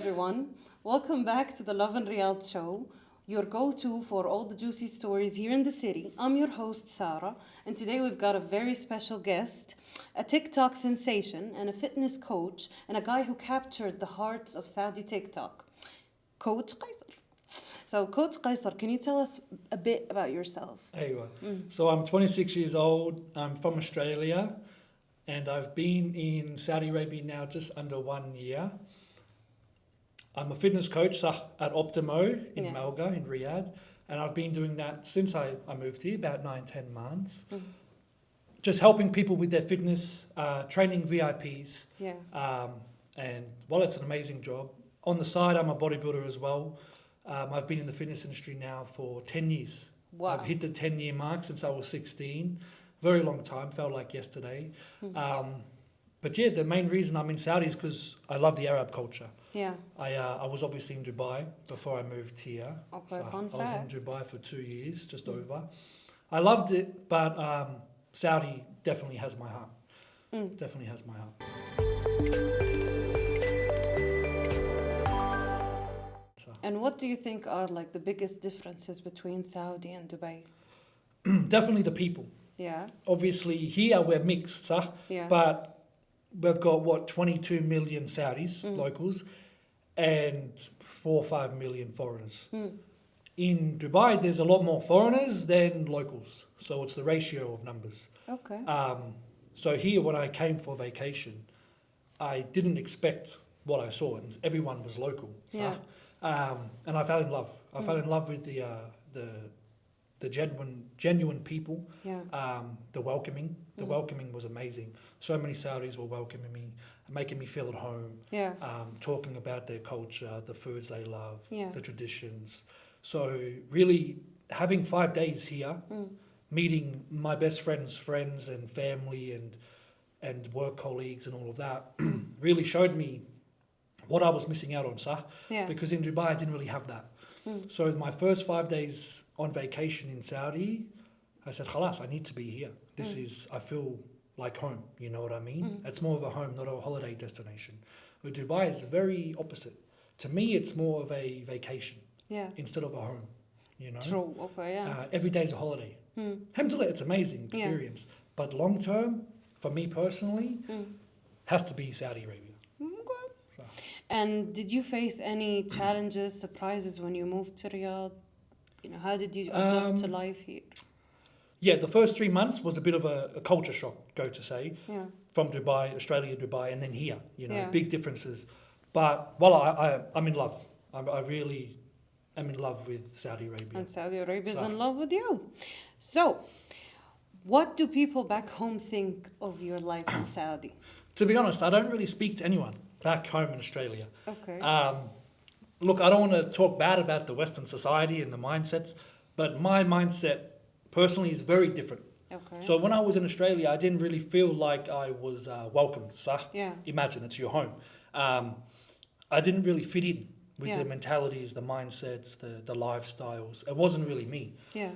everyone. Welcome back to the Lovin Riyadh Show, your go-to for all the juicy stories here in the city. I'm your host, Sarah, and today we've got a very special guest, a TikTok sensation and a fitness coach, and a guy who captured the hearts of Saudi TikTok, Coach Kaiser. So, Coach Kaiser, can you tell us a bit about yourself? Aywa. So I'm 26 years old. I'm from Australia, and I've been in Saudi Arabia now just under 1 year. I'm a fitness coach at Optimo in Malga, in Riyadh, and I've been doing that since I moved here, about 9-10 months. Just helping people with their fitness, training VIPs, and well, it's an amazing job. On the side, I'm a bodybuilder as well. I've been in the fitness industry now for 10 years. Wow. I've hit the 10-year mark since I was 16. Very long time, felt like yesterday. But yeah, the main reason I'm in Saudi is because I love the Arab culture. Yeah. I was obviously in Dubai before I moved here. Okay, So fun I was fact. in Dubai for 2 years, just over. I loved it, but Saudi definitely has my heart. Definitely has my heart. And what do you think are like the biggest differences between Saudi and Dubai? Definitely the people. Yeah. Obviously here we're mixed, Yeah. but we've got 22 million Saudis, locals, and 4 or 5 million foreigners. In Dubai, there's a lot more foreigners than locals, so it's the ratio of numbers. Okay. So here, when I came for vacation, I didn't expect what I saw, and everyone was local. Yeah. And I fell in love. I fell in love with the genuine people. Yeah. The welcoming. The welcoming was amazing. So many Saudis were welcoming me, making me feel at home. Yeah. Talking about their culture, the foods they love, Yeah. the traditions. So really having 5 days here, meeting my best friends and family and work colleagues and all of that, really showed me what I was missing out on, Yeah. because in Dubai I didn't really have that. So my first 5 days on vacation in Saudi, I said, "Khalas, I need to be here. This is, I feel like home." You know what I mean? It's more of a home, not a holiday destination. But Dubai is very opposite. To me, it's more of a vacation Yeah. instead of a home. You know, True. Okay. Yeah. every day is a holiday. Alhamdulillah, it's amazing experience. But long term, for me personally, has to be Saudi Arabia. Okay. So. And did you face any challenges, surprises when you moved to Riyadh? You know, how did you adjust to life here? Yeah, the first 3 months was a bit of a culture shock, go to say, Yeah. from Dubai, Australia, Dubai, and then here. You know, Yeah. big differences. But well, I'm in love. I really am in love with Saudi Arabia. And Saudi Arabia's So- in love with you. So, what do people back home think of your life in Saudi? To be honest, I don't really speak to anyone back home in Australia. Okay. Look, I don't want to talk bad about the Western society and the mindsets, but my mindset personally is very different. Okay. So when I was in Australia, I didn't really feel like I was welcomed. Yeah. Imagine, it's your home. I didn't really fit in with Yeah. the mentalities, the mindsets, the lifestyles. It wasn't really me. Yeah.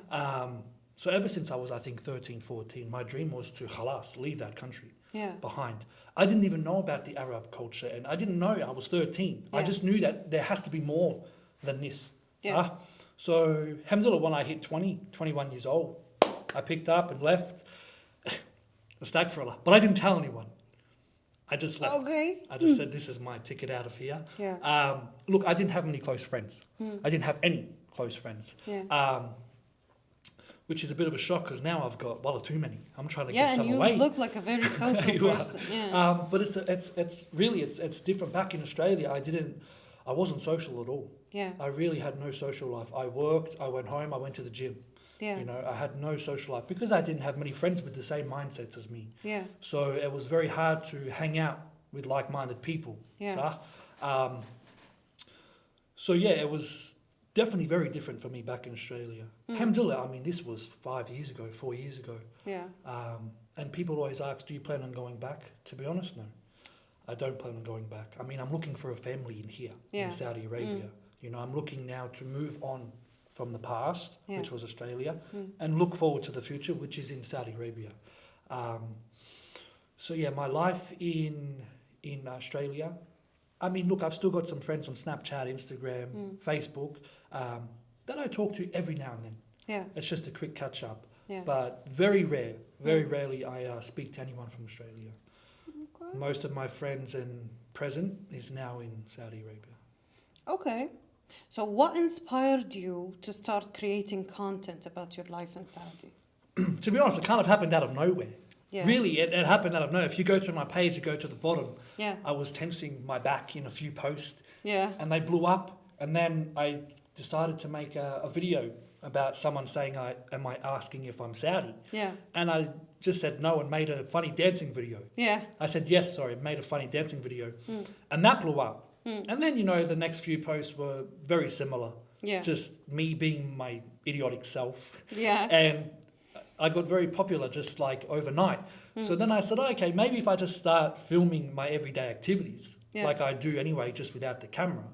So ever since I was, I think, 13, 14, my dream was to khalas, leave that country Yeah. behind. I didn't even know about the Arab culture, and I didn't know. I was 13. I Yeah. just knew that there has to be more than this. Yeah. So, alhamdulillah, when I hit 20, 21 years old, I picked up and left. Astaghfirullah. But I didn't tell anyone. I just left. Okay. I just said, this is my ticket out of here. Yeah. Look, I didn't have any close friends. I didn't have any close friends. Yeah. Which is a bit of a shock because now I've got, too many. I'm trying to Yeah, get and some you away. look like a very social You are. person. Yeah. But it's really different. Back in Australia, I wasn't social at all. Yeah. I really had no social life. I worked, I went home, I went to the gym. Yeah. You know, I had no social life because I didn't have many friends with the same mindsets as me. Yeah. So it was very hard to hang out with like-minded people. Yeah. So yeah, it was definitely very different for me back in Australia. Alhamdulillah, I mean, this was 5 years ago, 4 years ago. Yeah. And people always ask, do you plan on going back? To be honest, no. I don't plan on going back. I mean, I'm looking for a family in here, Yeah. in Saudi Arabia. You know, I'm looking now to move on from the past, Yeah. which was Australia, and look forward to the future, which is in Saudi Arabia. So yeah, my life in Australia I mean, look, I've still got some friends on Snapchat, Instagram, Facebook that I talk to every now and then. Yeah. It's just a quick catch up. Yeah. But very rarely I speak to anyone from Australia. Okay. Most of my friends and present is now in Saudi Arabia. Okay. So what inspired you to start creating content about your life in Saudi? To be honest, it kind of happened out of nowhere. Yeah. Really, it happened out of nowhere. If you go to my page, you go to the bottom. Yeah. I was tensing my back in a few posts, Yeah. and they blew up. And then I decided to make a video about someone saying, am I asking if I'm Saudi? Yeah. And I just said no and made a funny dancing video. Yeah. I said yes, sorry, made a funny dancing video. And that blew up. And then, the next few posts were very similar. Yeah. Just me being my idiotic self. Yeah. And I got very popular just like overnight. So then I said, okay, maybe if I just start filming my everyday activities, like I do anyway, just without the camera,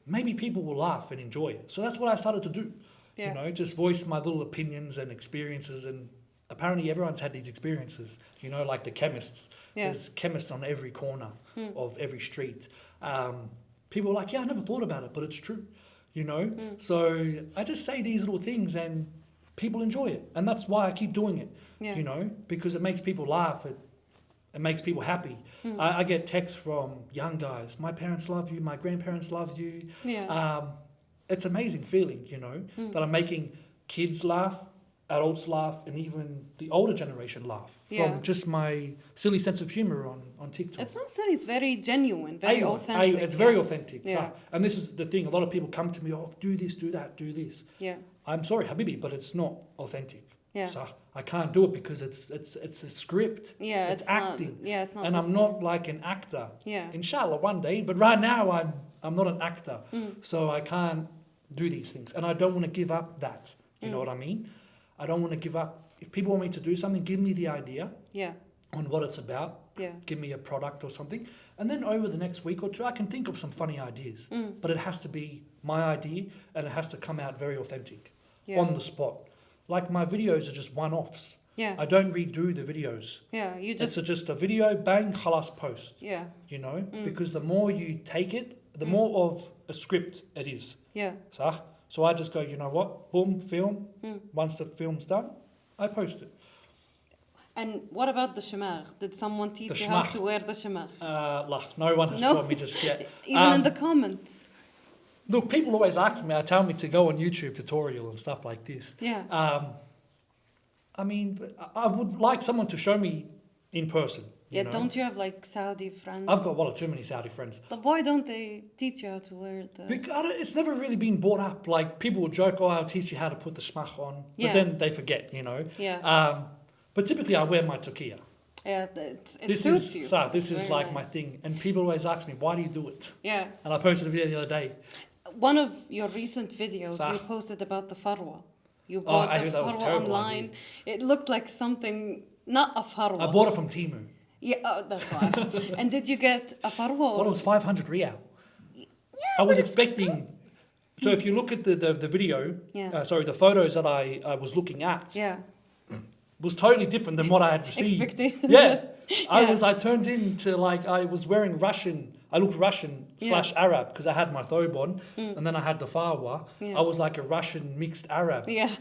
maybe people will laugh and enjoy it. So that's what I started to do. Yeah. Just voice my little opinions and experiences. And apparently everyone's had these experiences, like the chemists. Yeah. There's chemists on every corner of every street. People are like, yeah, I never thought about it, but it's true, So I just say these little things and people enjoy it. And that's why I keep doing it, because it makes people laugh. It makes people happy. I get texts from young guys. My parents love you. My grandparents love you. Yeah. It's an amazing feeling, that I'm making kids laugh, adults laugh, and even the older generation laugh from just my silly sense of humor on TikTok. It's not silly, it's very genuine, very authentic. It's very authentic. Yeah. So, and this is the thing, a lot of people come to me, do this, do that, do this. Yeah. I'm sorry, Habibi, but it's not authentic. Yeah. So I can't do it because it's a script. Yeah, it's acting. Not, it's not. And I'm not like an actor. Yeah. Inshallah, one day. But right now, I'm not an actor. So I can't do these things. And I don't want to give up that. You know what I mean? I don't want to give up. If people want me to do something, give me the idea on what it's about. Yeah. Give me a product or something. And then over the next week or two, I can think of some funny ideas. But it has to be my idea and it has to come out very authentic on the spot. Like my videos are just one-offs. Yeah. I don't redo the videos. Yeah, you just... It's just a video, bang, khalas, post. Yeah. Because the more you take it, the more of a script it is. Yeah. So I just go, you know what, boom, film. Once the film's done, I post it. And what about the shamar? Did someone teach you how to wear the shamar? No one has taught me just yet. Even in the comments. Look, people always ask me, tell me to go on YouTube tutorial and stuff like this. Yeah. I mean, I would like someone to show me in person. Yeah, don't you have like Saudi friends? I've got too many Saudi friends. But why don't they teach you how to wear the... Because it's never really been brought up. Like people will joke, I'll teach you how to put the shmach on. But then they forget, Yeah. But typically I wear my tukia. Yeah, it suits you. So this is like nice. my thing. And people always ask me, why do you do it? Yeah. And I posted a video the other day. One of your recent videos, you posted about the farwa. You bought the farwa online. Idea. It looked like something, not a farwa. I bought it from Temu. Yeah, that's why. And did you get a farwa? Well, it was 500 riyal. Yeah, I was expecting... So if you look at the video, the photos that I was looking at, was totally different than what I had received. Expectations. Yes. I turned into I was wearing Russian. I looked Russian / Arab because I had my thobe on and then I had the farwa. I was like a Russian mixed Arab. Yeah.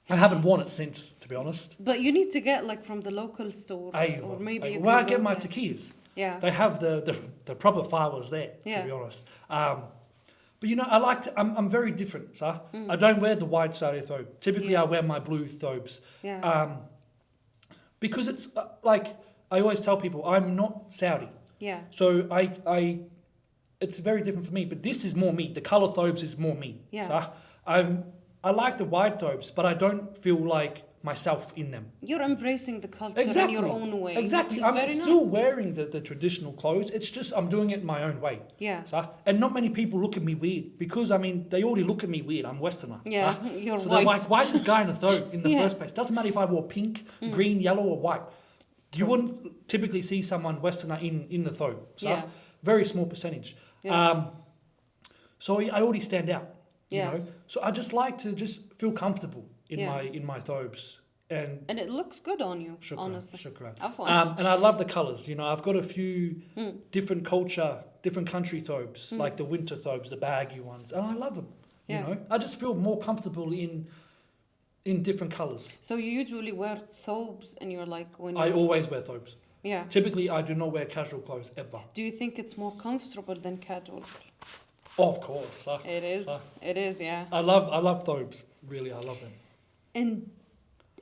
I haven't worn it since, to be honest. But you need to get from the local stores or maybe you can I get my takiyas. Yeah. They have the proper farwas there, to be honest. But I'm very different, sir. I don't wear the white Saudi thobe. Typically I wear my blue thobes. Yeah. Because it's I always tell people I'm not Saudi. Yeah. So it's very different for me. But this is more me. The colour thobes is more me. Yeah. So I like the white thobes, but I don't feel like myself in them. You're embracing the culture in your own way. Exactly. I'm still wearing the traditional clothes. It's just I'm doing it my own way. Yeah. So, and not many people look at me weird because, they already look at me weird. I'm Westerner. Yeah, so, you're so white. they're like, why is this guy in a thobe in the first place? Doesn't matter if I wore pink, green, yellow or white. You wouldn't typically see someone Westerner in the thobe. So very small percentage. Yeah. So I already stand out. Yeah. So I just like to just feel comfortable in my thobes. And it looks good on you, shukran, honestly. shukran. Afwan. And I love the colours. I've got a few different country thobes, like the winter thobes, the baggy ones, and I love them. Yeah. I just feel more comfortable in different colours. So you usually wear thobes and you're like when I you always wear thobes. Yeah. Typically, I do not wear casual clothes ever. Do you think it's more comfortable than casual? Of course. It is. It is, yeah. I love thobes. Really, I love them. And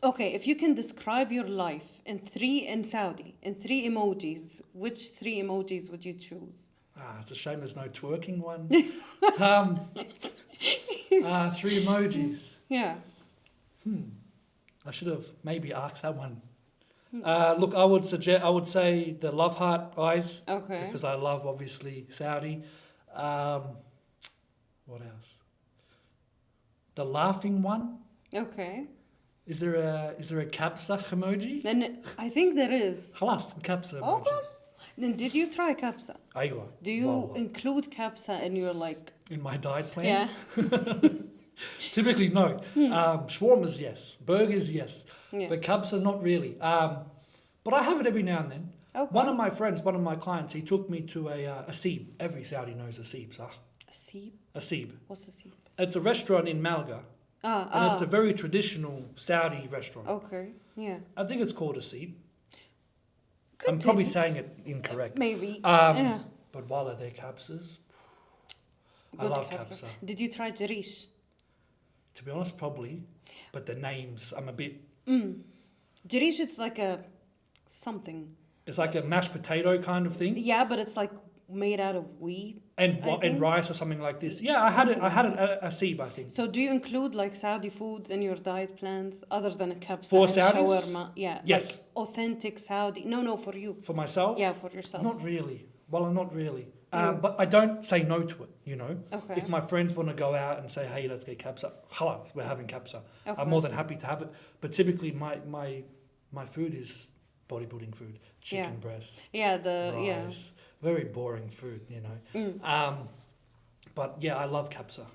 okay, if you can describe your life in Saudi, in 3 emojis, which 3 emojis would you choose? It's a shame there's no twerking one. 3 emojis. Yeah. I should have maybe asked that one. Look, I would say the love heart eyes. Okay. Because I love, obviously, Saudi. What else? The laughing one. Okay. Is there a kapsa emoji? Then I think there is. Khalas, kapsa emoji. Okay. Then did you try kapsa? Aywa. Do you Wallah. include kapsa in your In my diet plan? Yeah. Typically, no. Shawarmas, yes. Burgers, yes. Yeah. But kabsa, not really. But I have it every now and then. Okay. One of my friends, one of my clients, he took me to a Seeb. Every Saudi knows a Seeb, sah. A seeb? A Seeb. What's a seeb? It's a restaurant in Malaga. And it's a very traditional Saudi restaurant. Okay. Yeah. I think it's called a Seeb. Could I'm probably saying it incorrect. Maybe. Yeah. But wallah, their kabsas. I love kabsa. Did you try jarish? To be honest, probably. But the names, I'm a bit... Jarish, it's like a something. It's like a mashed potato kind of thing. Yeah, but it's like made out of wheat. And rice or something like this. Yeah, I had it at a Seeb, I think. So do you include like Saudi foods in your diet plans other than a kabsa For and Saudis? shawarma? Yeah. Yes. Like authentic Saudi. No, for you. For myself? Yeah, for yourself. Not really. Well, not really. But I don't say no to it, Okay. If my friends want to go out and say, hey, let's get kapsa, khalas, we're having kapsa. Okay. I'm more than happy to have it. But typically my food is bodybuilding food. Chicken breast, Yeah, rice. Very boring food, But yeah, I love kapsa.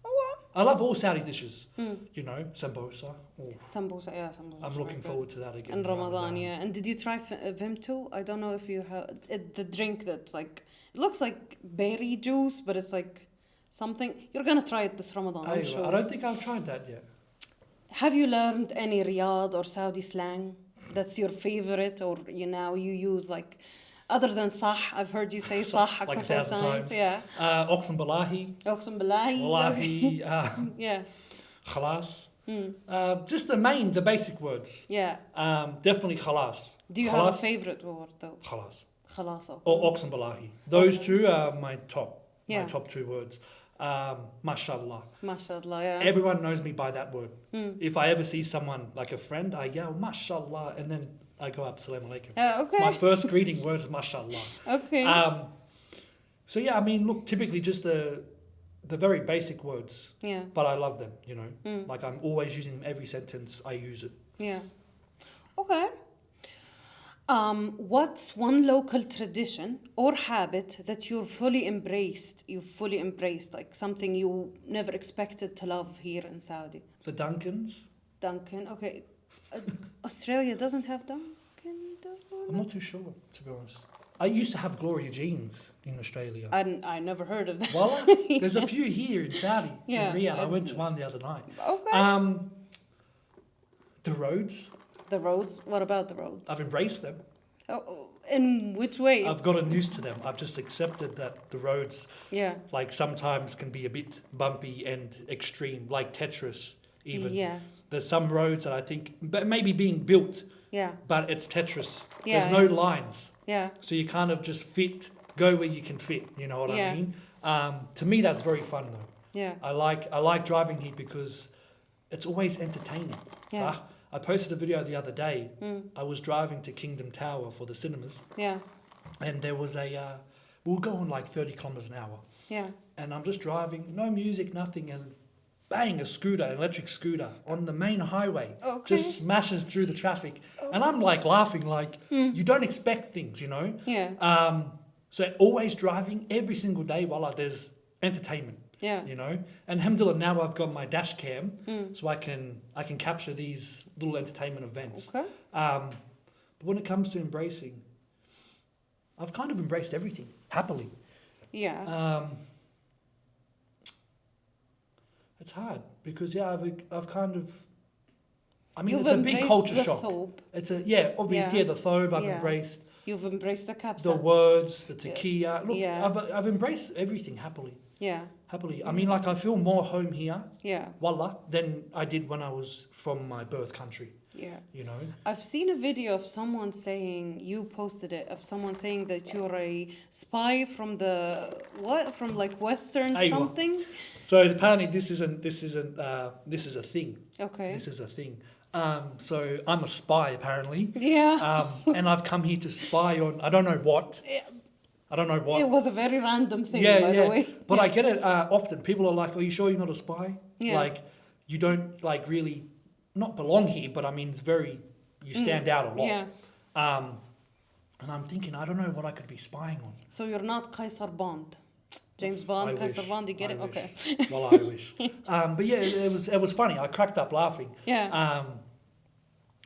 Oh, I love all Saudi dishes, sambosa. Oh, sambusa, yeah, sambusa. I'm looking forward to that again. In Ramadan, yeah. And did you try Vimto? I don't know if you have the drink that's like, it looks like berry juice, but it's like something. You're going to try it this Ramadan, I'm sure. I don't think I've tried that yet. Have you learned any Riyadh or Saudi slang that's your favorite, or you use like, other than sah? I've heard you say sah a like couple of 1,000 times. Yeah. Oxen balahi. Oxen billahi. Wallahi. Yeah. Khalas. Just the basic words. Yeah. Definitely khalas. Do you have a favorite word though? Khalas. Khalas. Okay. Or oxen balahi. Those two are my top. Yeah. My top 2 words. Mashallah. Mashallah, yeah. Everyone knows me by that word. If I ever see someone, like a friend, I yell, Mashallah, and then I go up, Salaam alaikum. Okay. My first greeting word is Mashallah. Okay. So yeah, I mean, look, typically just the very basic words. Yeah. But I love them, Like I'm always using them every sentence I use it. Yeah. Okay. What's one local tradition or habit that you've fully embraced, like something you never expected to love here in Saudi? The Duncans. Duncan, okay. Australia doesn't have Dunkin'? I'm not too sure, to be honest. I used to have Gloria jeans in Australia. I never heard of that. Well, there's a few here in Saudi, Yeah. in Riyadh. I went to one the other night. Okay. The roads. The roads? What about the roads? I've embraced them. Oh, in which way? I've gotten used to them. I've just accepted that the roads, Yeah. like sometimes can be a bit bumpy and extreme, like Tetris even. Yeah. There's some roads that I think maybe being built, Yeah. but it's Tetris. Yeah, There's no lines. Yeah. So you kind of just go where you can fit, you know what Yeah. I mean? To me, that's very fun though. Yeah. I like driving here because it's always entertaining. Yeah. So I posted a video the other day. I was driving to Kingdom Tower for the cinemas, Yeah. and there was we were going like 30 kilometers an hour, Yeah. and I'm just driving, no music, nothing, and bang, an electric scooter on the main highway, Okay. just smashes through the traffic, and I'm like laughing, like you don't expect things, Yeah. So always driving every single day, there's entertainment. Yeah. You know, and alhamdulillah, now I've got my dash cam, so I can capture these little entertainment events. Okay. But when it comes to embracing, I've kind of embraced everything happily. Yeah. It's hard because I've kind of, I mean, You've it's a big embraced culture the shock. thobe. It's obviously Yeah. the thobe I've Yeah. embraced, You've embraced the the capsa. words, the takiya. Look, Yeah. I've embraced everything happily. Yeah. Happily. I mean, like I feel more home here, Yeah. wallah, than I did when I was from my birth country. Yeah. You know. I've seen a video of someone saying, you posted it, of someone saying that you're a spy from from like Western Aywa. something. So apparently this is a thing. Okay. This is a thing. So I'm a spy apparently. Yeah. And I've come here to spy on I don't know what. I don't know what. It was a very random thing, Yeah, by yeah. the way. But I get it often. People are like, "Are you sure you're not a spy? Yeah. Like, you don't like really not belong here, but I mean, it's very you stand out a lot." Yeah. And I'm thinking, I don't know what I could be spying on. So you're not Kaiser Bond. James Bond, I Kaiser wish. Bond, you get I it? wish. Okay. Well, I wish. But yeah, it was funny. I cracked up laughing. Yeah.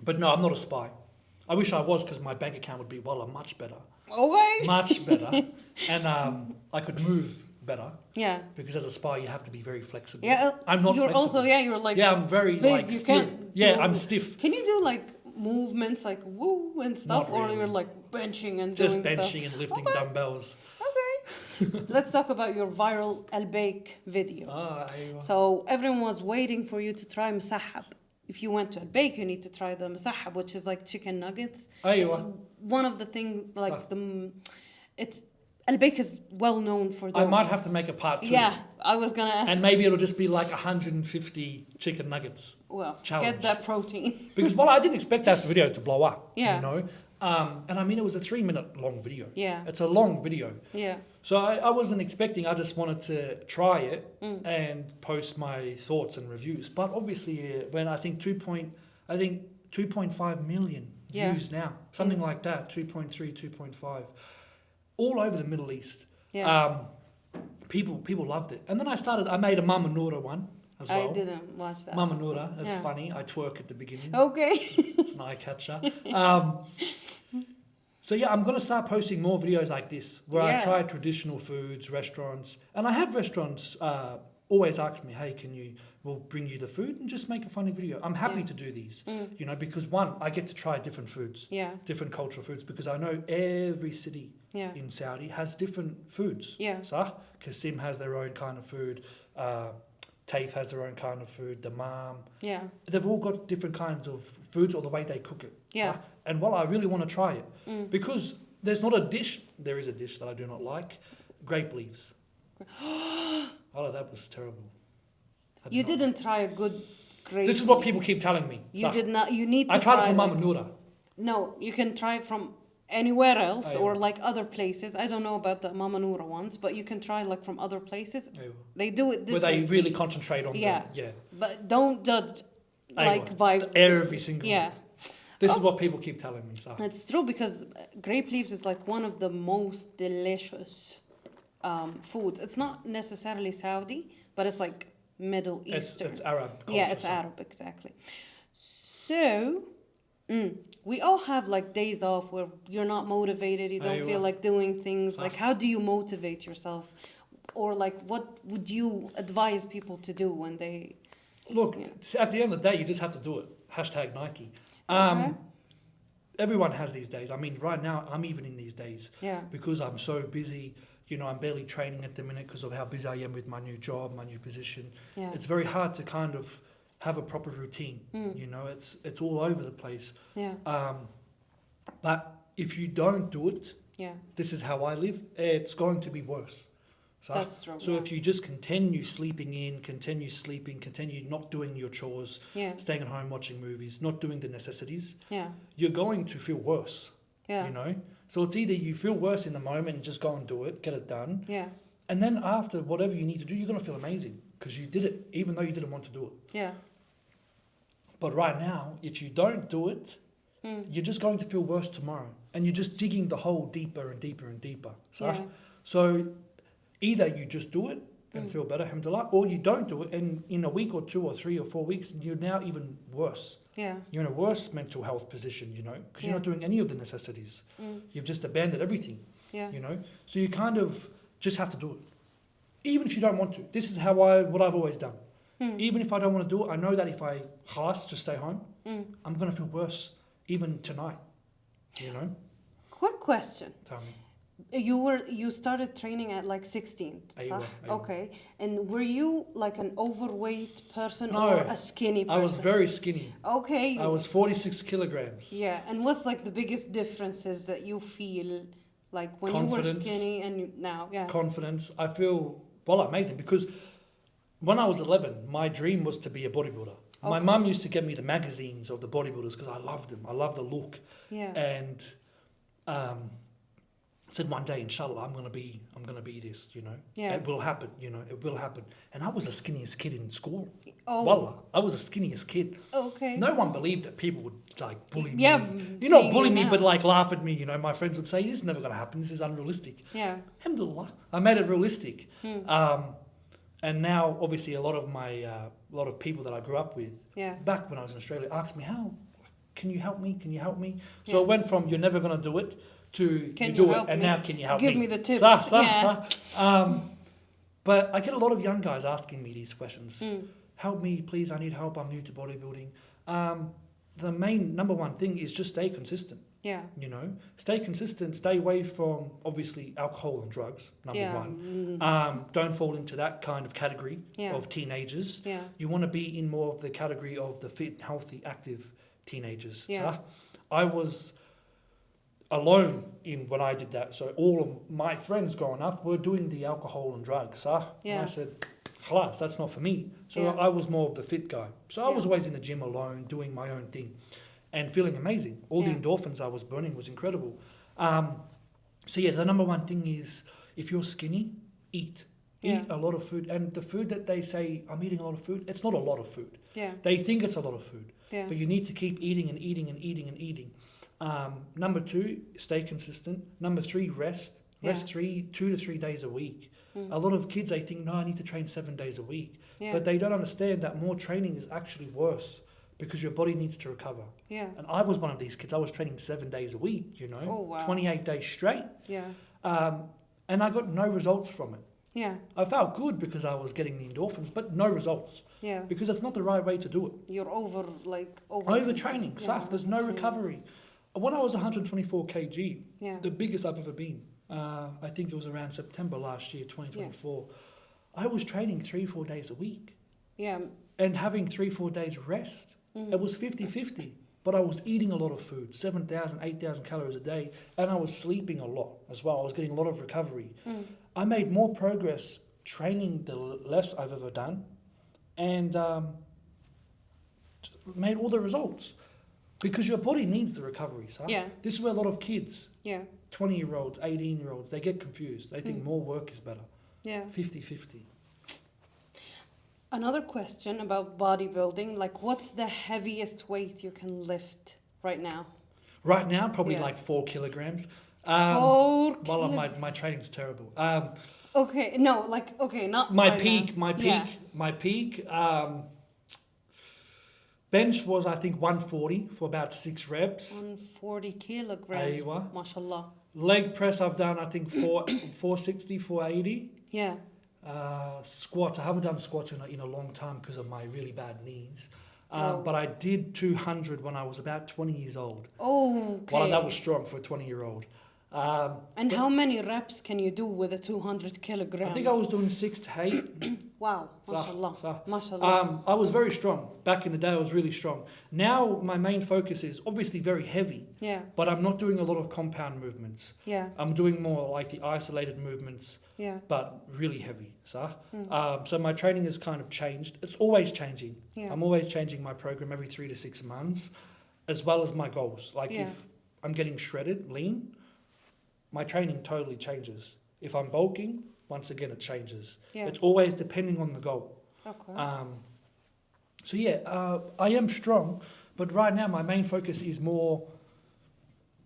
But no, I'm not a spy. I wish I was because my bank account would be much better, Okay. much better, and I could move better. Yeah. Because as a spy, you have to be very flexible. Yeah. I'm not. You're flexible. also, you're like. Yeah, I'm very big, like you stiff. can't Yeah, do- I'm stiff. Can you do like movements like woo and stuff, Not or really. you're like benching and Just doing benching stuff? and lifting Okay. dumbbells. Okay. Let's talk about your viral Al Bake video. Aywa. So everyone was waiting for you to try musahab. If you went to Al Bake, you need to try the musahab, which is like chicken nuggets. It's Aywa. one of the things like Ah. it's Al Bake is well known for those. I might have to make a part 2. Yeah, I was gonna ask. And maybe it'll just be like 150 chicken nuggets. Well, challenge. get that protein. Because I didn't expect that video to blow up. Yeah. You know. And I mean, it was a 3-minute long video. Yeah. It's a long video. Yeah. So I wasn't expecting. I just wanted to try it Mm. and post my thoughts and reviews. But obviously, when I think 2.5 million Yeah. views now, something like that, 2.3, 2.5, all over the Middle East. Yeah. People loved it. And then I made a Mama Noura one as well. I didn't watch that. Mama Noura, that's Yeah. funny. I twerk at the beginning. Okay. It's an eye catcher. So yeah, I'm gonna start posting more videos like this where I Yeah. try traditional foods, restaurants, and I have restaurants always ask me, "Hey, we'll bring you the food and just make a funny video." I'm happy Yeah. to do these, Mm. you know, because one, I get to try different foods, Yeah. different cultural foods, because I know every city Yeah. in Saudi has different foods. Yeah. So Qasim has their own kind of food. Taif has their own kind of food. Damam. Yeah. They've all got different kinds of foods or the way they cook it. Yeah. And I really want to try it Mm. because there is a dish that I do not like, grape leaves. Oh, that was terrible. I You not- didn't try a good grape. This is what people keep leaves. telling me. You did not. You need to I tried it from like- Mama Noura. No, you can try it from anywhere else Aywa. or like other places. I don't know about the Mama Noura ones, but you can try like from other places. Aywa. They do it Where they differently. really concentrate on Yeah. the But don't judge Aywa. like by every single yeah. one. This is Oh. what people keep telling me. So. It's true because grape leaves is like one of the most delicious foods. It's not necessarily Saudi, but it's like Middle Eastern. It's Arab culture. Yeah, it's so. Arab, exactly. So, we all have like days off where you're not motivated, you don't feel Aywa. like doing things. صح. Like, how do you motivate yourself? Or like, what would you advise people to do when they... Look, Yeah. at the end of the day, you just have to do it. #Nike. Okay. Everyone has these days. I mean, right now, I'm even in these days Yeah, because I'm so busy. You know, I'm barely training at the minute because of how busy I am with my new job, my new position. yeah. It's very hard to kind of have a proper routine. Mm. You know, it's all over the place. Yeah, But if you don't do it, yeah, this is how I live. It's going to be worse. that's true. So yeah. if you just continue sleeping in, continue sleeping, continue not doing your chores, Yeah, staying at home watching movies, not doing the necessities, yeah, you're going to feel worse. yeah, You know? So it's either you feel worse in the moment and just go and do it, get it done, yeah, and then after whatever you need to do, you're going to feel amazing because you did it, even though you didn't want to do it. yeah. But right now, if you don't do it, you're just going to feel worse tomorrow, and you're just digging the hole deeper and deeper and deeper. Yeah, So either you just do it and feel better, alhamdulillah, or you don't do it, and in a week or 2 or 3 or 4 weeks, you're now even worse. Yeah. You're in a worse mental health position, because you're not doing any of the necessities. You've just abandoned everything, Yeah. So you kind of just have to do it. Even if you don't want to. This is what I've always done. Even if I don't want to do it, I know that if I just stay home, I'm going to feel worse even tonight, Quick question. Tell me. You started training at like 16, Aywa, صح? aywa. Okay. And were you like an overweight person No, or a skinny person? I was very skinny. Okay. I was 46 kilograms. Yeah. And what's like the biggest differences that you feel like when you were Confidence. skinny and now? Yeah. Confidence. I feel, amazing, because when I was 11, my dream was to be a bodybuilder. My mum used to get me the magazines of the bodybuilders because I loved them. I loved the look. Yeah. And said one day, inshallah, I'm gonna be this, Yeah. It will happen, it will happen. And I was the skinniest kid in school. Oh. Wallah, I was the skinniest kid. Okay. No one believed that people would like bully me. Yeah, Not seeing bully you me, now. but like laugh at me. My friends would say, "This is never gonna happen. This is unrealistic." Yeah. Alhamdulillah, I made it realistic. And now, obviously, a lot of people that I grew up with, Yeah. back when I was in Australia, asked me, "How can you help me? Can you help me?" So Yeah. it went from "You're never gonna do it" to Can "You you do it," help and me? now "Can you help Give me?" me the tips. Sah. But I get a lot of young guys asking me these questions. Help me, please. I need help. I'm new to bodybuilding. The main number one thing is just stay consistent. Yeah. Stay consistent. Stay away from obviously alcohol and drugs. Number one. Don't fall into that kind of category of teenagers. Yeah. You want to be in more of the category of the fit, healthy, active teenagers. Yeah. So I was alone when I did that. So all of my friends growing up were doing the alcohol and drugs. And I said, "Khalas, that's not for me." So I was more of the fit guy. So I was always in the gym alone, doing my own thing and feeling amazing. All the endorphins I was burning was incredible. The number one thing is, if you're skinny, eat. Yeah. Eat a lot of food. And the food that they say, "I'm eating a lot of food," it's not a lot of food. Yeah. They think it's a lot of food. Yeah. But you need to keep eating and eating and eating and eating. Number 2, stay consistent. Number 3, rest. Rest 2 to 3 days a week. A lot of kids, they think, "No, I need to train 7 days a week." Yeah. But they don't understand that more training is actually worse because your body needs to recover. Yeah. And I was one of these kids. I was training 7 days a week, Oh, wow. 28 days straight. Yeah. And I got no results from it. Yeah. I felt good because I was getting the endorphins, but no results. Yeah. Because it's not the right way to do it. You're Overtraining, Yeah, there's no overtraining. recovery. When I was 124 kg, Yeah. the biggest I've ever been, I think it was around September last year, 2024, I was training 3-4 days a week Yeah. and having 3-4 days rest. It was 50-50, but I was eating a lot of food, 7,000, 8,000 calories a day, and I was sleeping a lot as well. I was getting a lot of recovery. I made more progress training the less I've ever done, and made all the results. Because your body needs the recovery, so Yeah. this is where a lot of kids, Yeah. 20-year-olds, 18-year-olds, they get confused. They think more work is better. Yeah. 50-50. Another question about bodybuilding, like what's the heaviest weight you can lift right now? Right now, probably Yeah. like 4 kilograms. 4 Well, my training's terrible. Okay, no, like, okay, not My right peak, now. my peak, bench was, I think, 140 for about 6 reps. 140 kilograms. Aywa. MashaAllah. Leg press, I've done, I think, 460, 480. Yeah. Squats, I haven't done squats in a long time because of my really bad knees. Oh. But I did 200 when I was about 20 years old. Oh, okay. Well, that was strong for a 20-year-old. And how many reps can you do with a 200 kilograms? I think I was doing 6 to 8. Wow, Sah, mashallah. sah. Mashallah. I was very strong. Back in the day, I was really strong. Now, my main focus is obviously very heavy, Yeah, but I'm not doing a lot of compound movements. yeah, I'm doing more like the isolated movements, yeah, but really heavy. So my training has kind of changed. It's always changing. yeah. I'm always changing my program every 3 to 6 months, as well as my goals. Like Yeah. if I'm getting shredded, lean, my training totally changes. If I'm bulking, once again, it changes. Yeah. It's always depending on the goal. Okay. I am strong, but right now my main focus is more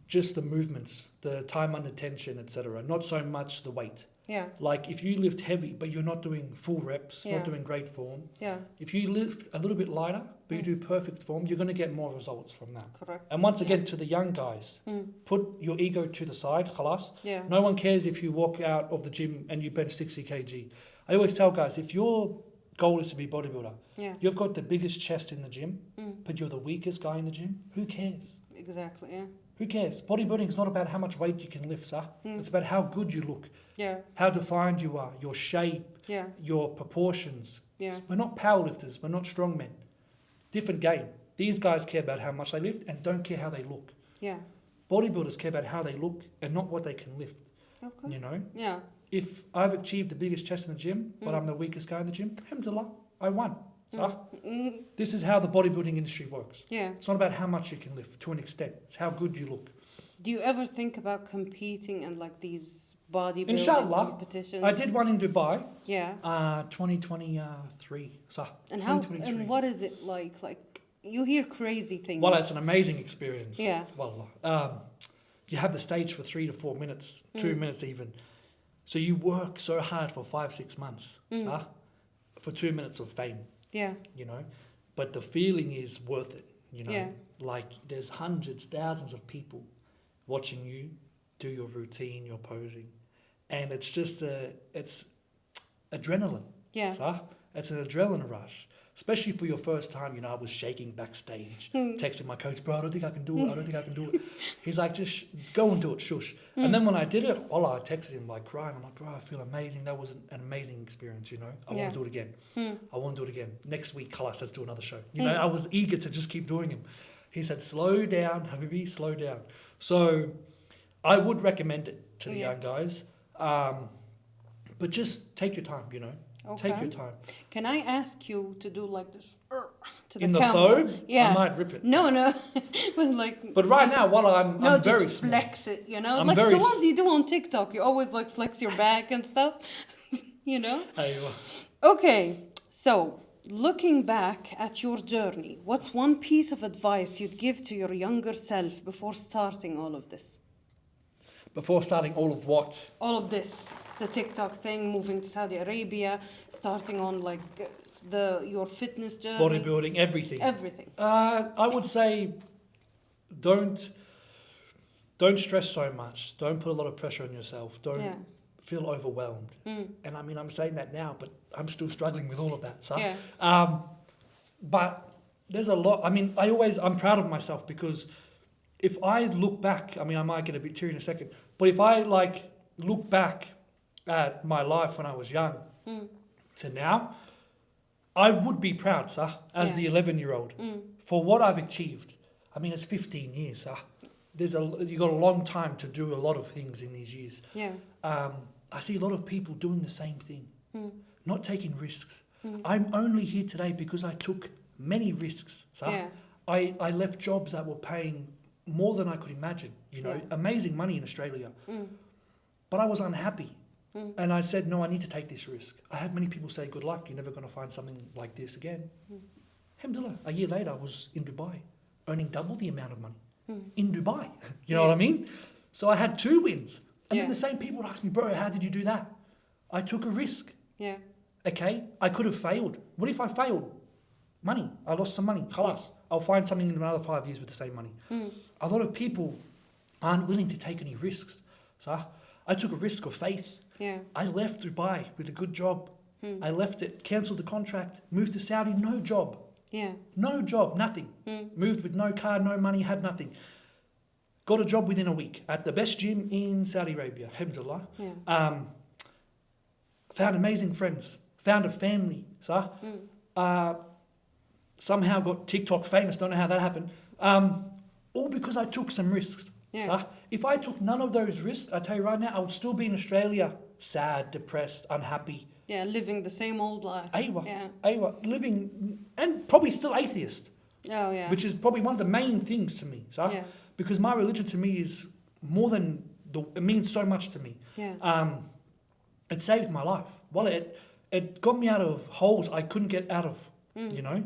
just the movements, the time under tension, etc. Not so much the weight. Yeah. Like if you lift heavy, but you're not doing full reps, Yeah. not doing great form. Yeah. If you lift a little bit lighter, but you do perfect form, you're going to get more results from that. Correct. And once again, to the young guys, put your ego to the side, khalas. Yeah. No one cares if you walk out of the gym and you bench 60 kg. I always tell guys, if your goal is to be bodybuilder, Yeah. you've got the biggest chest in the gym, but you're the weakest guy in the gym, who cares? Exactly. Yeah. Who cares? Bodybuilding is not about how much weight you can lift, sir. It's about how good you look, Yeah. how defined you are, your shape, Yeah. your proportions. Yeah. We're not powerlifters, we're not strongmen. Different game. These guys care about how much they lift and don't care how they look. Yeah. Bodybuilders care about how they look and not what they can lift. Okay. You know? Yeah. If I've achieved the biggest chest in the gym, but I'm the weakest guy in the gym, alhamdulillah, I won. So, this is how the bodybuilding industry works. Yeah. It's not about how much you can lift to an extent. It's how good you look. Do you ever think about competing in like these bodybuilding Inshallah. competitions? I did one in Dubai, Yeah. 2023. So, And how? 2023. And what is it like? Like you hear crazy things. Well, it's an amazing experience. Yeah. Wallah. You have the stage for 3 to 4 minutes, 2 minutes even. So you work so hard for 5-6 months, for 2 minutes of fame, Yeah. you know. But the feeling is worth it, you know. Yeah. Like there's hundreds, thousands of people watching you do your routine, your posing, and it's just it's adrenaline. Yeah. It's an adrenaline rush. Especially for your first time, you know, I was shaking backstage, texting my coach, bro, I don't think I can do it, I don't think I can do it. He's like, just go and do it, shush. And then when I did it, I texted him like crying. I'm like, bro, I feel amazing. That was an amazing experience, you know. I want to do it again. I want to do it again. Next week, khalas, let's do another show. You know, I was eager to just keep doing him. He said, slow down, Habibi, slow down. So I would recommend it to the young guys. But just take your time, you know. Okay. Take your time. Can I ask you to do like this to the In the camera? thobe, Yeah. I might rip it. No. But like. But right now, while I'm very just small. flex it. You know, I'm like very the ones you do on TikTok. You always like flex your back and stuff. You know. Aywa. Okay. So looking back at your journey, what's one piece of advice you'd give to your younger self before starting all of this? Before starting all of what? All of this, the TikTok thing, moving to Saudi Arabia, starting on like your fitness journey, Bodybuilding, everything. everything. I would say don't stress so much. Don't put a lot of pressure on yourself. Don't Yeah. feel overwhelmed. And I mean, I'm saying that now, but I'm still struggling with all of that. So, Yeah. but there's a lot. I mean, I'm proud of myself because if I look back, I mean, I might get a bit teary in a second, but if I like look back at my life when I was young to now, I would be proud, sir, as the 11-year-old for what I've achieved. I mean, it's 15 years, sir. You got a long time to do a lot of things in these years. Yeah. I see a lot of people doing the same thing, not taking risks. I'm only here today because I took many risks, sir. Yeah. I left jobs that were paying more than I could imagine, you know, amazing money in Australia. But I was unhappy. And I said, no, I need to take this risk. I had many people say, good luck, you're never going to find something like this again. Alhamdulillah, a year later, I was in Dubai, earning double the amount of money. In Dubai, you know what I mean? So I had 2 wins. And then the same people would ask me, bro, how did you do that? I took a risk. Yeah. Okay, I could have failed. What if I failed? Money. I lost some money. Khalas. I'll find something in another 5 years with the same money. A lot of people aren't willing to take any risks. So I took a risk of faith. Yeah. I left Dubai with a good job. I left it, cancelled the contract, moved to Saudi, no job. Yeah. No job, nothing. Moved with no car, no money, had nothing. Got a job within a week at the best gym in Saudi Arabia, alhamdulillah. Yeah. Found amazing friends, found a family, so somehow got TikTok famous, don't know how that happened. All because I took some risks. Yeah. So if I took none of those risks, I tell you right now, I would still be in Australia, sad, depressed, unhappy. Yeah, living the same old life. Aywa, Yeah. aywa, living, and probably still atheist, Oh, yeah. which is probably one of the main things to me. So Yeah. because my religion to me is more than, it means so much to me. Yeah. It saved my life. Well, it got me out of holes I couldn't get out of, you know,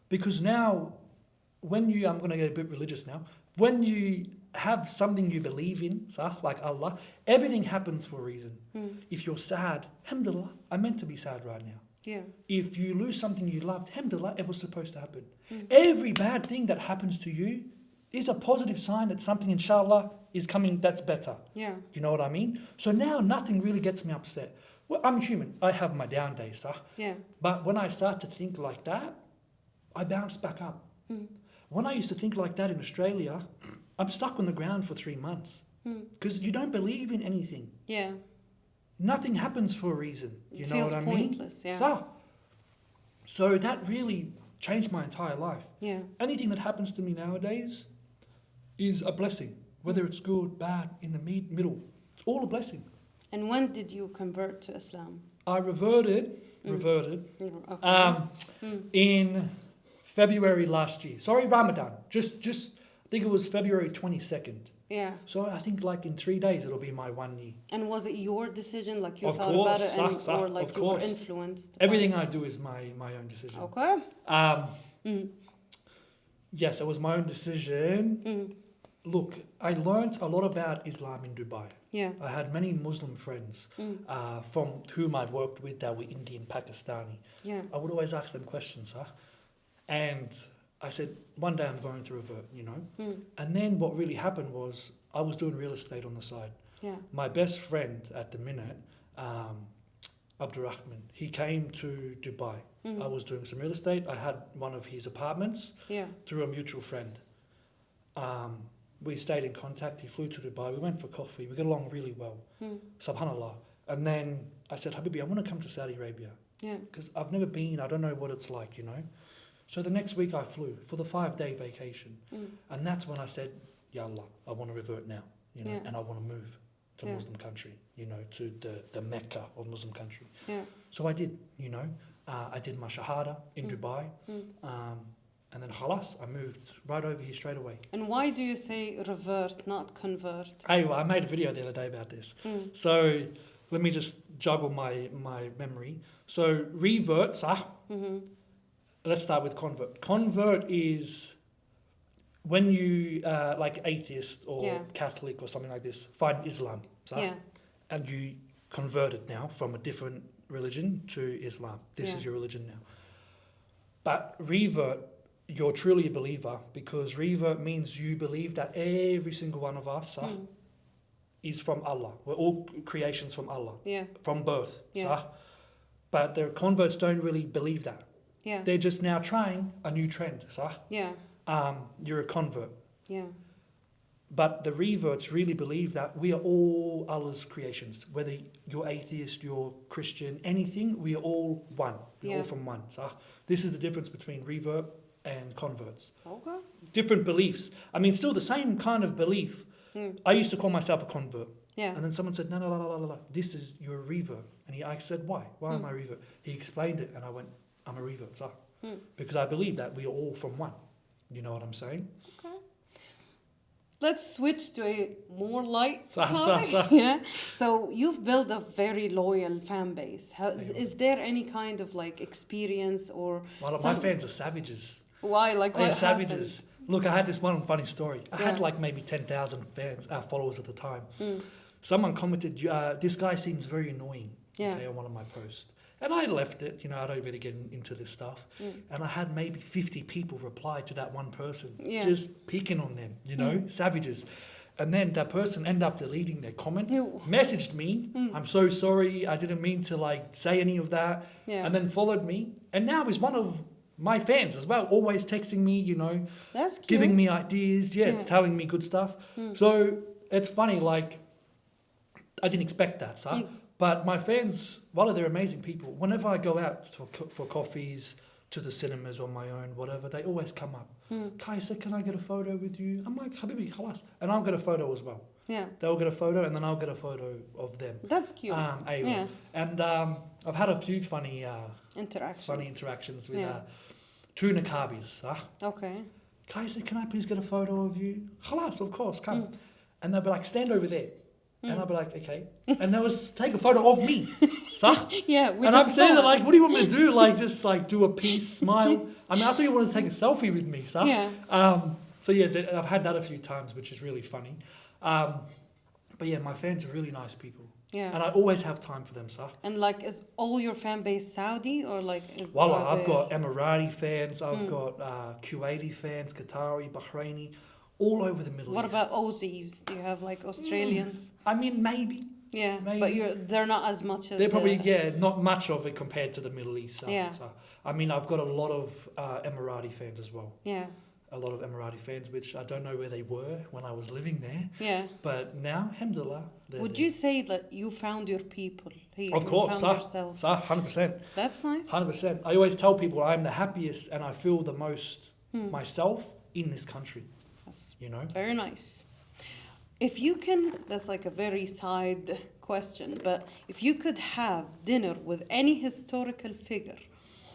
because now when you, I'm going to get a bit religious now, when you have something you believe in, like Allah, everything happens for a reason. If you're sad, alhamdulillah, I'm meant to be sad right now. Yeah. If you lose something you loved, alhamdulillah, it was supposed to happen. Every bad thing that happens to you is a positive sign that something, inshallah, is coming that's better. Yeah. You know what I mean? So now nothing really gets me upset. Well, I'm human. I have my down days, Yeah. But when I start to think like that, I bounce back up. When I used to think like that in Australia, I'm stuck on the ground for 3 months. Because you don't believe in anything. Yeah. Nothing happens for a reason. You It know feels what I mean? pointless, yeah. So that really changed my entire life. Yeah. Anything that happens to me nowadays is a blessing. Whether it's good, bad, in the middle. It's all a blessing. And when did you convert to Islam? I reverted Okay. in February last year. Sorry, Ramadan. Just I think it was February 22nd. Yeah. So I think like in 3 days it'll be my 1 year. And was it your decision, like you Of thought course, about it, and, sah, or like of you were course. influenced? Everything I do is my own decision. Okay. Yes, it was my own decision. Look, I learned a lot about Islam in Dubai. Yeah. I had many Muslim friends from whom I've worked with that were Indian, Pakistani. Yeah. I would always ask them questions, and I said, one day I'm going to revert, And then what really happened was I was doing real estate on the side. Yeah. My best friend at the minute, Abdurrahman, he came to Dubai. I was doing some real estate. I had one of his apartments through a mutual friend. We stayed in contact. He flew to Dubai. We went for coffee. We got along really well. Subhanallah. And then I said, Habibi, I want to come to Saudi Arabia. Yeah. Because I've never been. I don't know what it's like, So the next week I flew for the 5-day vacation. And that's when I said, Ya Allah, I want to revert now, and I want to move to Muslim country, to the Mecca of Muslim country. Yeah. So I did, I did my Shahada in Dubai. And then khalas, I moved right over here straight away. And why do you say revert, not convert? Well, I made a video the other day about this. So let me just juggle my memory. So revert, let's start with convert. Convert is when you, like atheist or Catholic or something like this, find Islam. And you convert it now from a different religion to Islam. This is your religion now. But revert, you're truly a believer, because revert means you believe that every single one of us is from Allah. We're all creations from Allah. From birth. But the converts don't really believe that. They're just now trying a new trend. You're a convert. But the reverts really believe that we are all Allah's creations. Whether you're atheist, you're Christian, anything, we are all one. We're all from one. This is the difference between revert and converts. Okay. Different beliefs. I mean, still the same kind of belief. I used to call myself a convert. And then someone said, no, this is, you're a revert. And I said, why? Why am I a revert? He explained it, and I went, I'm a revert, because I believe that we are all from one. You know what I'm saying? Okay. Let's switch to a more light topic. Yeah. So you've built a very loyal fan base. Is there any kind of like experience or? Well, my fans are savages. Why? Like what? They're savages. Look, I had this one funny story. I had like maybe 10,000 followers at the time. Someone commented, "This guy seems very annoying." Okay, on one of my posts. And I left it, I don't really get into this stuff. And I had maybe 50 people reply to that one person, just picking on them, savages. And then that person ended up deleting their comment, messaged me, I'm so sorry, I didn't mean to like say any of that, and then followed me. And now he's one of my fans as well, always texting me, That's cute. giving me ideas, telling me good stuff. So it's funny, like, I didn't expect that, But my fans, while they're amazing people, whenever I go out for coffees, to the cinemas on my own, whatever, they always come up. Kaiser, can I get a photo with you? I'm like, Habibi, khalas. And I'll get a photo as well. They'll get a photo, and then I'll get a photo of them. That's cute. And I've had a few funny interactions with 2 Niqabis. Okay. Kaiser, can I please get a photo of you? Khalas, of course, come. And they'll be like, stand over there. And I'll be like, okay. And they will take a photo of me. And I'm saying that, like, what do you want me to do? Like, just like do a peace, smile. I mean, I thought you wanted to take a selfie with me, So yeah, I've had that a few times, which is really funny. But yeah, my fans are really nice people. Yeah. And I always have time for them, sir. And like, is all your fan base Saudi or like is? Wallah, I've got Emirati fans, I've got Kuwaiti fans, Qatari, Bahraini, all over the Middle What East. about Aussies? Do you have like Australians? I mean, maybe. Yeah, Maybe. but they're not as much as They're probably, not much of it compared to the Middle East. So, Yeah. so, I mean, I've got a lot of Emirati fans as well. Yeah, A lot of Emirati fans, which I don't know where they were when I was living there. yeah. But now, alhamdulillah, they're Would there. you say that you found your people here? Of You course, found sir. yourself. Sir, 100%. That's nice. 100%. I always tell people I'm the happiest and I feel the most myself in this country, That's you know? very nice. If you can, that's like a very side question, but if you could have dinner with any historical figure,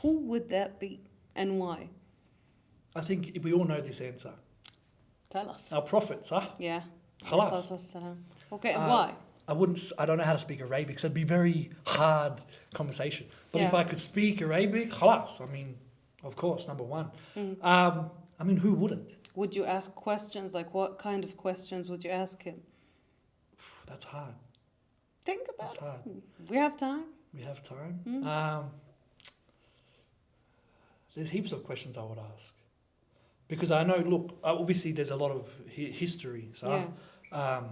who would that be and why? I think we all know this answer. Tell us. Our prophet, sir. Yeah. Khalas. Salatu wassalam. Okay, and Uh, why? I don't know how to speak Arabic, so it'd be very hard conversation. But if Yeah. I could speak Arabic, khalas. I mean, of course, number one. Mm. I mean, who wouldn't? Would you ask questions? Like, what kind of questions would you ask him? That's hard. Think about That's hard. it. We have time. We have time. Mm. There's heaps of questions I would ask. Because I know, look, obviously there's a lot of history. So, Yeah.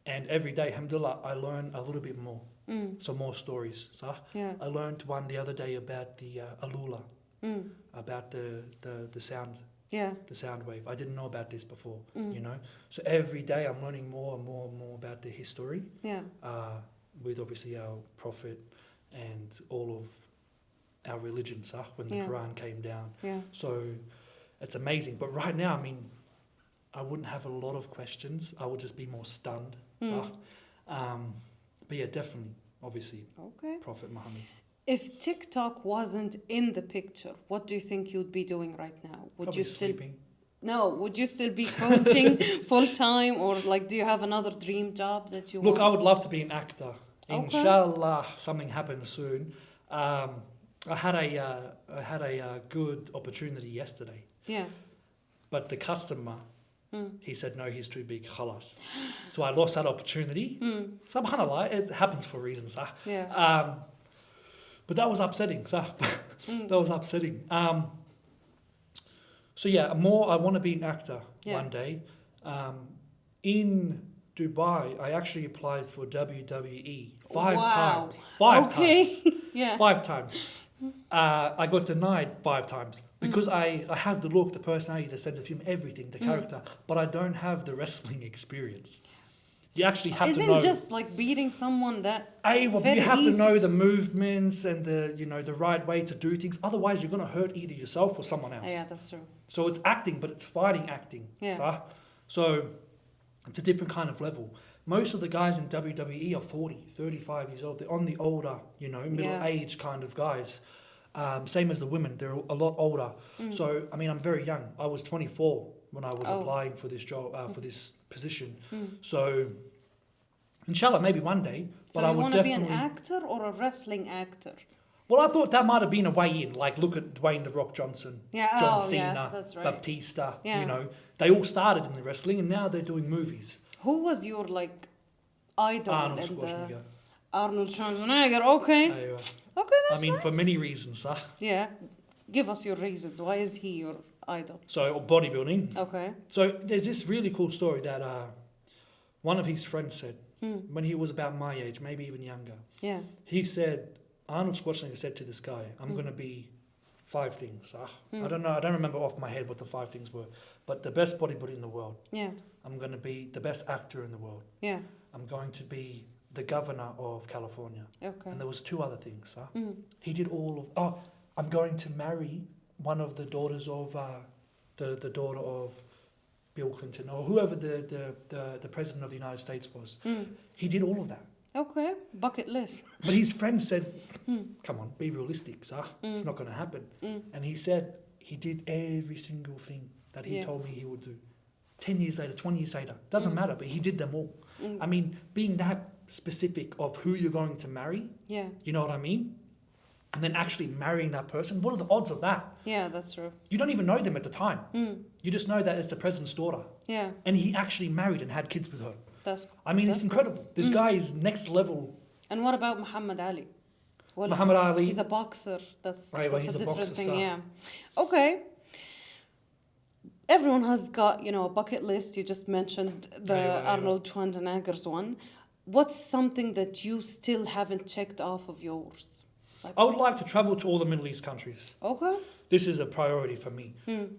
and every day, alhamdulillah, I learn a little bit more. Mm. Some more stories. So Yeah. I learned one the other day about the alula, Mm. about the sound, Yeah. the sound wave. I didn't know about this before, Mm. you know. So every day I'm learning more and more and more about the history, Yeah. with obviously our prophet and all of our religion, when the Yeah. Quran came down. Yeah. So it's amazing. But right now, I mean, I wouldn't have a lot of questions. I would just be more stunned. Mm. But yeah, definitely, obviously, Okay. Prophet Muhammad. If TikTok wasn't in the picture, what do you think you'd be doing right now? Would Probably you still sleeping. No, would you still be coaching full time, or like do you have another dream job that you Look, I want? would love to be an actor. Okay. Inshallah, something happens soon. I had a good opportunity yesterday, Yeah. but the customer, Mm. he said no, he's too big, khalas. So I lost that opportunity. Mm. Subhanallah, it happens for reasons, sir. Yeah. But that was upsetting, sir. Mm. That was upsetting. So yeah, I want to be an actor Yeah. one day. In Dubai, I actually applied for WWE five Wow. times. Five Okay. times. Yeah. 5 times. I got denied 5 times because I have the look, the personality, the sense of humor, everything, the character, but I don't have the wrestling experience. You actually have to know. Isn't just like beating someone that it's Well, very you have easy. to know the movements and the right way to do things. Otherwise, you're going to hurt either yourself or someone else. Yeah, that's true. So it's acting, but it's fighting acting. Yeah. So it's a different kind of level. Most of the guys in WWE are 40, 35 years old. They're on the older, middle-aged kind of guys. Same as the women. They're a lot older. So, I mean, I'm very young. I was 24 when I was applying for this job, for this position. So, inshallah, maybe one day. So but I you would want to be an definitely. actor or a wrestling actor? Well, I thought that might have been a way in. Like, look at Dwayne The Rock Johnson, Yeah, John oh, Cena, yeah, that's right. Baptista. Yeah. They all started in the wrestling and now they're doing movies. Who was your like idol? Arnold in the- Schwarzenegger. Arnold Schwarzenegger. Okay. Okay, that's I mean, nice. for many reasons, sir. Yeah. Give us your reasons. Why is he your idol? So, bodybuilding. Okay. So, there's this really cool story that one of his friends said when he was about my age, maybe even younger. Yeah. He said, Arnold Schwarzenegger said to this guy, I'm going to be 5 things. I don't know. I don't remember off my head what the 5 things were. But the best bodybuilder in the world. Yeah. I'm going to be the best actor in the world. Yeah. I'm going to be the governor of California. Okay. And there was 2 other things. He did all of... I'm going to marry one of the daughters of... the daughter of Bill Clinton or whoever the president of the United States was. He did all of that. Okay. Bucket list. But his friends said, come on, be realistic, sir. It's not going to happen. And he said he did every single thing that he told me he would do. 10 years later, 20 years later, doesn't matter, but he did them all. I mean, being that specific of who you're going to marry, Yeah. you know what I mean? and then actually marrying that person, what are the odds of that? Yeah, that's true. You don't even know them at the time. You just know that it's the president's daughter. Yeah, And he actually married and had kids with her. that's. I mean, that's it's incredible. This guy is next level. And what about Muhammad Ali? Well, Muhammad Ali. He's a boxer. That's, Right, well, that's he's a a different boxer, thing. so- Yeah. Okay. Everyone has got, a bucket list. You just mentioned the Right. Arnold Schwarzenegger's one. What's something that you still haven't checked off of yours? I would like to travel to all the Middle East countries. Okay. This is a priority for me.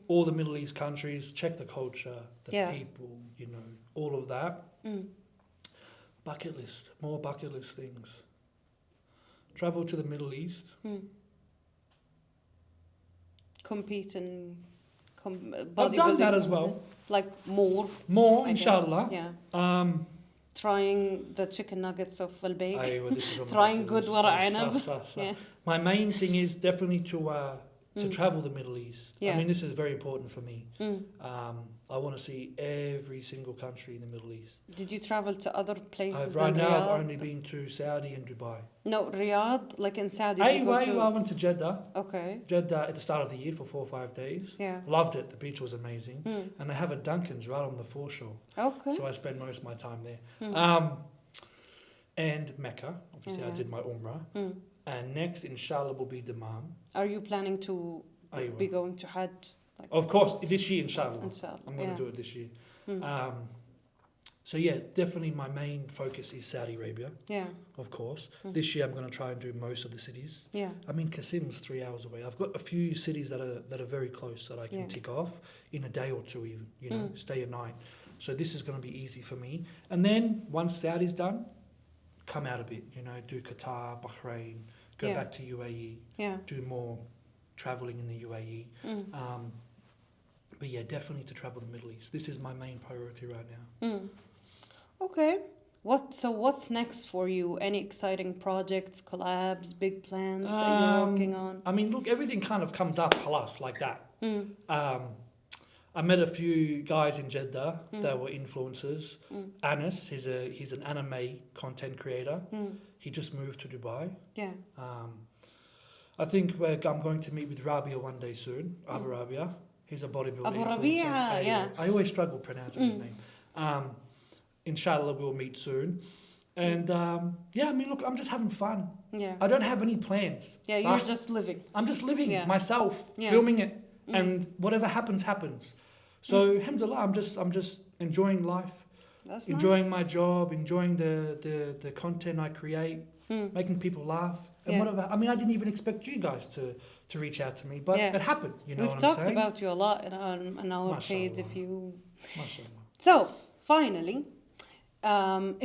All the Middle East countries, check the culture, the Yeah. people, all of that. Bucket list, more bucket list things. Travel to the Middle East. Compete in I've done that as well. Like more. More, I guess. inshallah. Yeah. Trying the chicken nuggets of Al-Bayk. أيوة, this is on my Trying bucket good list. ورق صح, عنب. صح, صح. Yeah. My main thing is definitely to travel the Middle East. Yeah. I mean, this is very important for me. I want to see every single country in the Middle East. Did you travel to other places Right than now, Riyadh? I've only been to Saudi and Dubai. No, Riyadh, like in Saudi. Did you go to... I went to Jeddah. Okay. Jeddah at the start of the year for 4 or 5 days. Yeah. Loved it. The beach was amazing. And they have a Dunkin's right on the foreshore. Okay. So I spend most of my time there. And Mecca. Obviously, I did my Umrah. And next, inshallah, will be Dammam. Are you planning to Aywa. be going to Hajj? Like, Of course, this year, inshallah. Inshallah, I'm going yeah. to do it this year. So yeah, definitely my main focus is Saudi Arabia, yeah. of course. This year I'm going to try and do most of the cities. Yeah. I mean, Qasim's 3 hours away. I've got a few cities that are very close that I can Yeah. tick off in a day or two even, stay a night. So this is going to be easy for me. And then once Saudi's done, come out a bit, do Qatar, Bahrain, go Yeah. back to UAE, Yeah. do more traveling in the UAE. But yeah, definitely to travel the Middle East. This is my main priority right now. Okay. What's next for you? Any exciting projects, collabs, big plans that you're working on? I mean, look, everything kind of comes up, halas, like that. I met a few guys in Jeddah that were influencers. Anas, he's an anime content creator. He just moved to Dubai. Yeah. I think I'm going to meet with Rabia one day soon, Abu Rabia. He's a bodybuilder. Abu influencer. Rabia, yeah. I always struggle pronouncing his name. Inshallah, we'll meet soon. And yeah, I mean, look, I'm just having fun. Yeah. I don't have any plans. Yeah, So you're just living. I'm just living Yeah. myself, Yeah. filming it, and whatever happens, happens. So, alhamdulillah, I'm just enjoying life, That's enjoying nice. my job, enjoying the content I create, making people laugh, and Yeah. whatever. I mean, I didn't even expect you guys to reach out to me, but Yeah. it happened. You know We've what I'm talked saying? about you a lot on our page. Mashallah. If you MashaAllah. So, finally,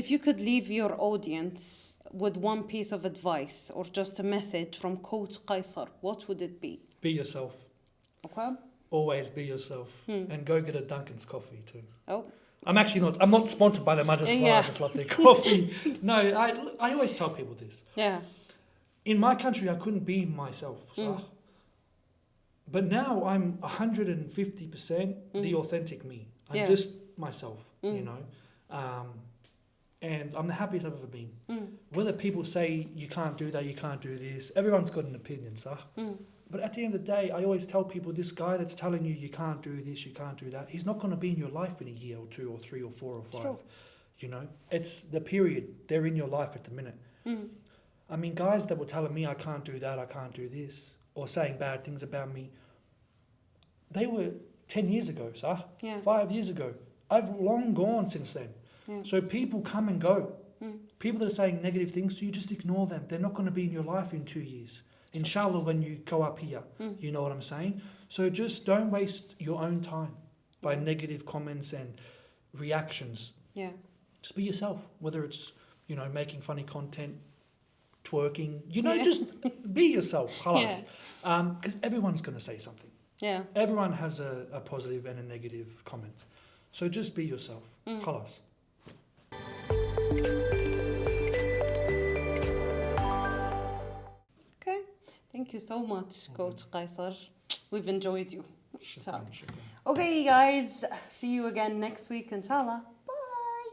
if you could leave your audience with one piece of advice or just a message from Coach Kaiser, what would it be? Be yourself. Okay. Always be yourself, and go get a Dunkin's coffee too. Oh, I'm not sponsored by them. I Yeah. just love their coffee. No, I always tell people this. yeah. In my country, I couldn't be myself. صح? But now I'm 150% the authentic me. I'm Yeah. just myself, and I'm the happiest I've ever been. Whether people say you can't do that, you can't do this, everyone's got an opinion, صح? But at the end of the day, I always tell people, this guy that's telling you can't do this, you can't do that, he's not going to be in your life in a year or 2 or 3 or 4 or 5. True. It's the period. They're in your life at the minute. I mean, guys that were telling me I can't do that, I can't do this, or saying bad things about me, they were 10 years ago, sir. Yeah. 5 years ago. I've long gone since then. Yeah. So people come and go. People that are saying negative things to you, just ignore them. They're not going to be in your life in 2 years. Inshallah, when you go up here, you know what I'm saying? So just don't waste your own time by negative comments and reactions. Yeah. Just be yourself, whether it's, making funny content, twerking, Yeah. just be yourself, khalas. Because everyone's going to say something. Yeah. Everyone has a positive and a negative comment. So just be yourself, khalas. Okay. Thank you so much, Coach Kaiser. We've enjoyed you. Shukran, shukran. Okay, guys. See you again next week, inshallah.